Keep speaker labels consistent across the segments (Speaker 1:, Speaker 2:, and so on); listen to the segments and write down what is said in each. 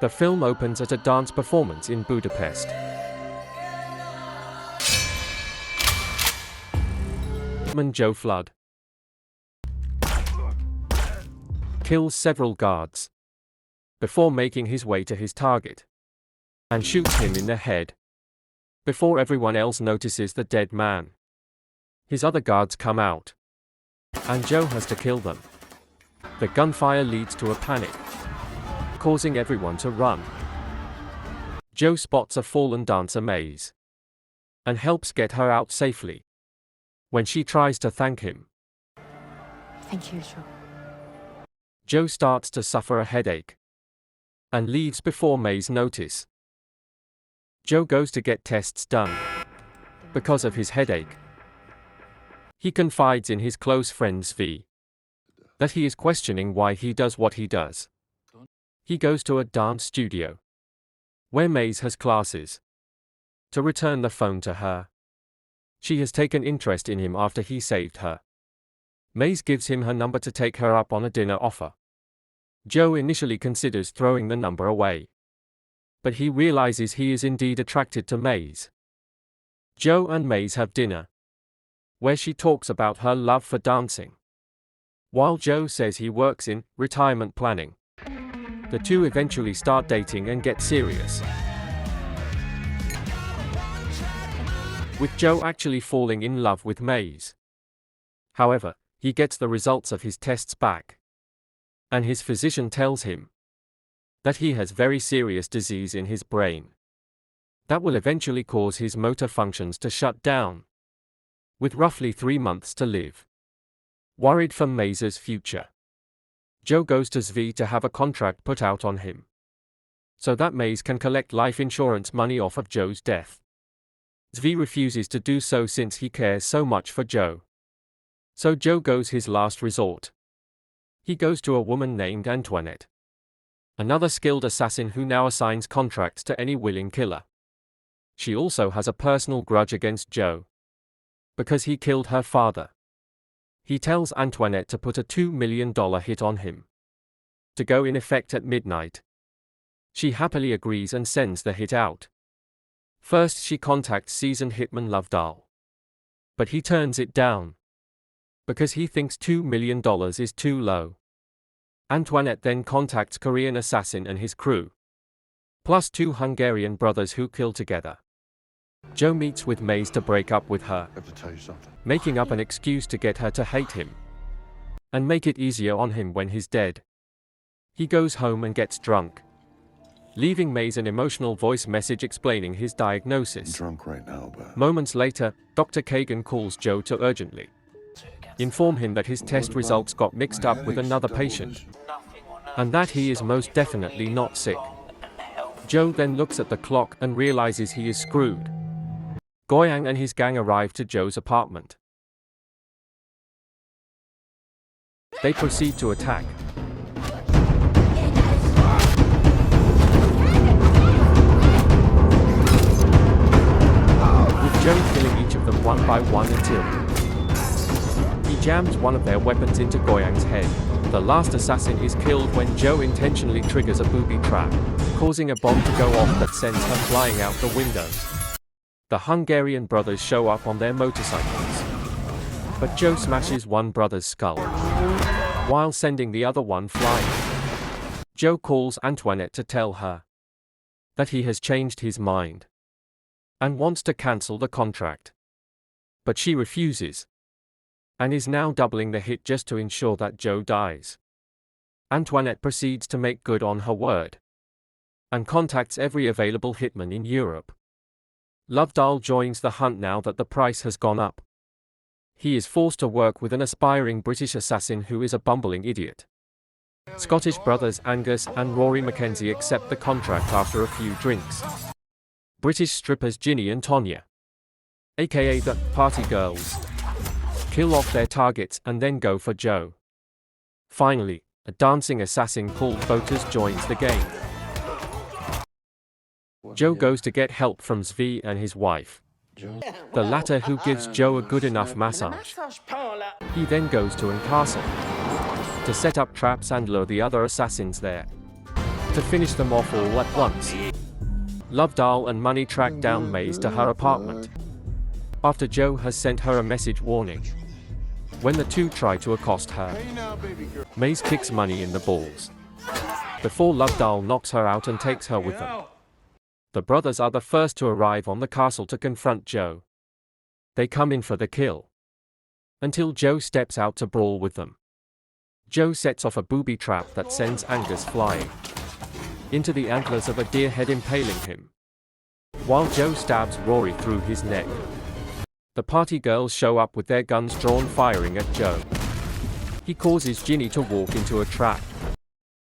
Speaker 1: The film opens at a dance performance in Budapest. Joe Flood kills several guards before making his way to his target and shoots him in the head before everyone else notices the dead man. His other guards come out, and Joe has to kill them. The gunfire leads to a panic, causing everyone to run. Joe spots a fallen dancer, Maze, and helps get her out safely. When she tries to thank him,
Speaker 2: Thank you, Joe.
Speaker 1: Joe starts to suffer a headache and leaves before Maze notice. Joe goes to get tests done because of his headache. He confides in his close friend Zvi that he is questioning why he does what he does. He goes to a dance studio where Maze has classes to return the phone to her. She has taken interest in him after he saved her. Maze gives him her number to take her up on a dinner offer. Joe initially considers throwing the number away, but he realizes he is indeed attracted to Maze. Joe and Maze have dinner, where she talks about her love for dancing, while Joe says he works in retirement planning. The two eventually start dating and get serious, with Joe actually falling in love with Maze. However, he gets the results of his tests back, and his physician tells him that he has very serious disease in his brain that will eventually cause his motor functions to shut down, with roughly 3 months to live. Worried for Maze's future, Joe goes to Zvi to have a contract put out on him, so that Maze can collect life insurance money off of Joe's death. Zvi refuses to do so since he cares so much for Joe. So Joe goes his last resort. He goes to a woman named Antoinette, another skilled assassin who now assigns contracts to any willing killer. She also has a personal grudge against Joe because he killed her father. He tells Antoinette to put a $2 million hit on him to go in effect at midnight. She happily agrees and sends the hit out. First she contacts seasoned hitman Lovedahl, but he turns it down because he thinks $2 million is too low. Antoinette then contacts Korean assassin and his crew, plus 2 Hungarian brothers who kill together. Joe meets with Maze to break up with her,
Speaker 3: I have to tell you something.
Speaker 1: making up an excuse to get her to hate him and make it easier on him when he's dead. He goes home and gets drunk, leaving Maze an emotional voice message explaining his
Speaker 3: I'm
Speaker 1: diagnosis.
Speaker 3: drunk right now, but
Speaker 1: Moments later, Dr. Kagan calls Joe to urgently inform him that his test results got mixed up with another patient, and that he is most definitely not sick. Joe then looks at the clock and realizes he is screwed. Goyang and his gang arrive to Joe's apartment. They proceed to attack. With Joe killing each of them one by one until he jams one of their weapons into Goyang's head. The last assassin is killed when Joe intentionally triggers a booby trap, causing a bomb to go off that sends her flying out the windows. The Hungarian brothers show up on their motorcycles, but Joe smashes one brother's skull while sending the other one flying. Joe calls Antoinette to tell her that he has changed his mind and wants to cancel the contract, but she refuses and is now doubling the hit just to ensure that Joe dies. Antoinette proceeds to make good on her word and contacts every available hitman in Europe. Lovedahl joins the hunt now that the price has gone up. He is forced to work with an aspiring British assassin who is a bumbling idiot. Scottish brothers Angus and Rory Mackenzie accept the contract after a few drinks. British strippers Ginny and Tonya, aka the party girls, kill off their targets and then go for Joe. Finally, a dancing assassin called Botas joins the game. Joe goes to get help from Zvi and his wife, the latter who gives Joe a good enough massage. He then goes to Castle to set up traps and lure the other assassins there. To finish them off all at once, Lovedoll and Money track down Maze to her apartment. After Joe has sent her a message warning, when the two try to accost her, Maze kicks Money in the balls before Lovedoll knocks her out and takes her with them. The brothers are the first to arrive on the castle to confront Joe. They come in for the kill, until Joe steps out to brawl with them. Joe sets off a booby trap that sends Angus flying into the antlers of a deer head, impaling him, while Joe stabs Rory through his neck. The party girls show up with their guns drawn, firing at Joe. He causes Ginny to walk into a trap.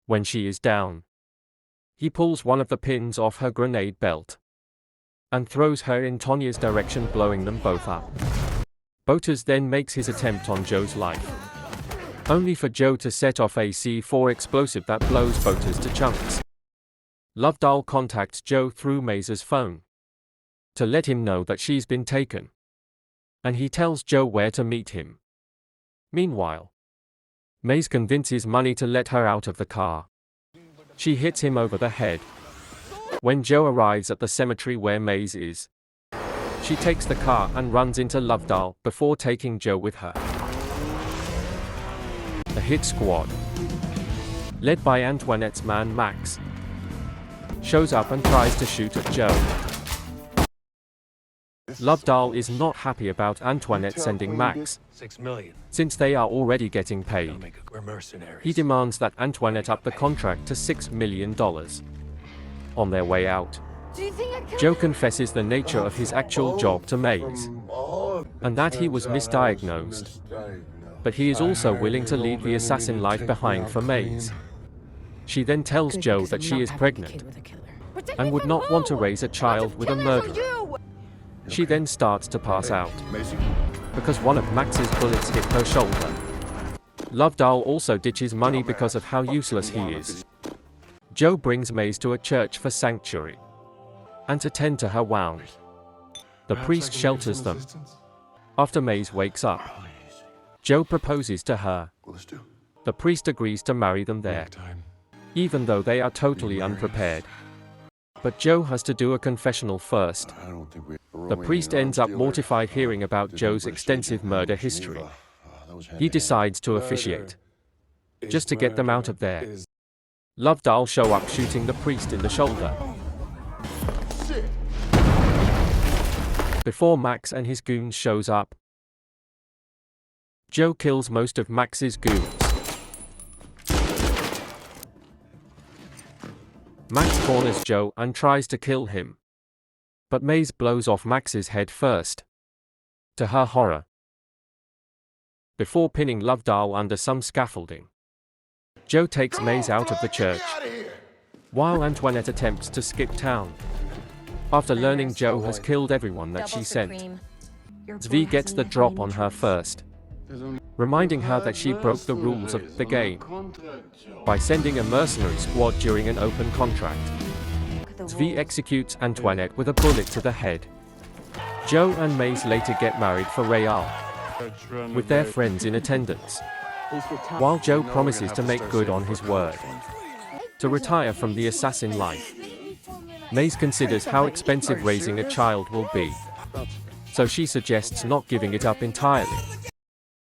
Speaker 1: When she is down, he pulls one of the pins off her grenade belt and throws her in Tonya's direction, blowing them both up. Botas then makes his attempt on Joe's life, only for Joe to set off a C4 explosive that blows Botas to chunks. Lovedoll contacts Joe through Maze's phone to let him know that she's been taken, and he tells Joe where to meet him. Meanwhile, Maze convinces Money to let her out of the car. She hits him over the head. When Joe arrives at the cemetery where Maze is, she takes the car and runs into Lovedoll before taking Joe with her. The hit squad, led by Antoinette's man Max, shows up and tries to shoot at Joe. Lovedoll is not happy about Antoinette sending Max,
Speaker 3: $6 million.
Speaker 1: since they are already getting paid.
Speaker 3: We're mercenaries.
Speaker 1: He demands that Antoinette up the contract to $6 million. On their way out, Joe confesses the nature of his actual job to Maze, and that he was misdiagnosed. But he is also willing to leave the assassin life behind for Maze. She then tells Joe that she is pregnant and would not want to raise a child with a murderer. She then starts to pass out because one of Max's bullets hit her shoulder. Lovedoll also ditches Money because of how useless he is. Joe brings Maze to a church for sanctuary and to tend to her wound. The priest shelters them. After Maze wakes up, Joe proposes to her. The priest agrees to marry them there, even though they are totally unprepared. But Joe has to do a confessional first. The priest ends up mortified hearing about Joe's extensive murder history. He decides to officiate, just to get them out of there. Lovedoll show up shooting the priest in the shoulder before Max and his goons shows up. Joe kills most of Max's goons. Max corners Joe and tries to kill him, but Maze blows off Max's head first, to her horror, before pinning Lovedoll under some scaffolding. Joe takes Maze out of the church, while Antoinette attempts to skip town. After learning Joe has killed everyone that she sent, Zvi gets the drop on her first, reminding her that she broke the rules of the game by sending a mercenary squad during an open contract. Zvi executes Antoinette with a bullet to the head. Joe and Maze later get married for Real, with their friends in attendance, while Joe promises to make good on his word to retire from the assassin life. Maze considers how expensive raising a child will be, so she suggests not giving it up entirely.